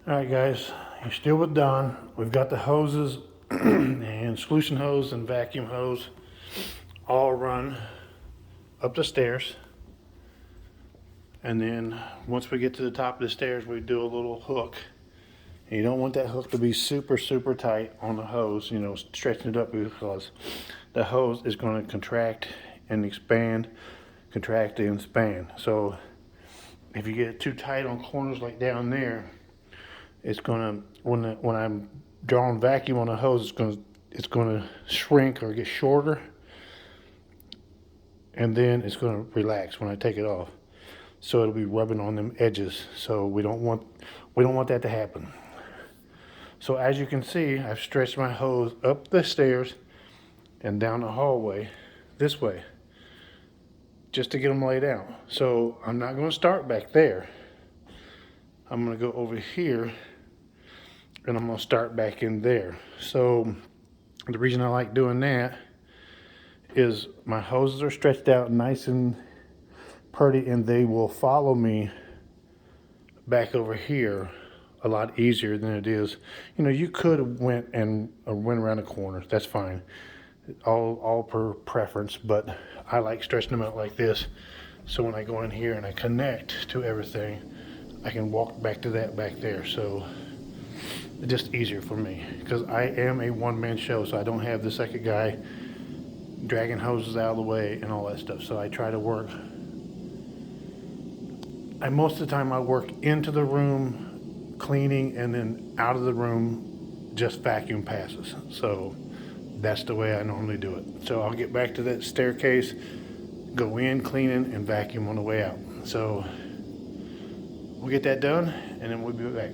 All right, guys, you're still with Don. We've got the hoses and solution hose and vacuum hose all run up the stairs. And then once we get to the top of the stairs, we do a little hook. And you don't want that hook to be super, super tight on the hose, stretching it up, because the hose is going to contract and expand, contract and expand. So if you get it too tight on corners like down there, it's gonna when I'm drawing vacuum on the hose, it's gonna shrink or get shorter, and then it's gonna relax when I take it off. So it'll be rubbing on them edges. So we don't want that to happen. So as you can see, I've stretched my hose up the stairs and down the hallway this way, just to get them laid out. So I'm not going to start back there. I'm going to go over here and I'm going to start back in there. So the reason I like doing that is my hoses are stretched out nice and pretty, and they will follow me back over here a lot easier than it is. You could have went around a corner. That's fine. All per preference, but I like stretching them out like this. So when I go in here and I connect to everything, I can walk back to that back there. So it's just easier for me, because I am a one-man show, so I don't have the second guy dragging hoses out of the way and all that stuff. So I try to work. Most of the time I work into the room cleaning, and then out of the room just vacuum passes. So that's the way I normally do it. So I'll get back to that staircase, go in cleaning, and vacuum on the way out. So we'll get that done, and then we'll be back.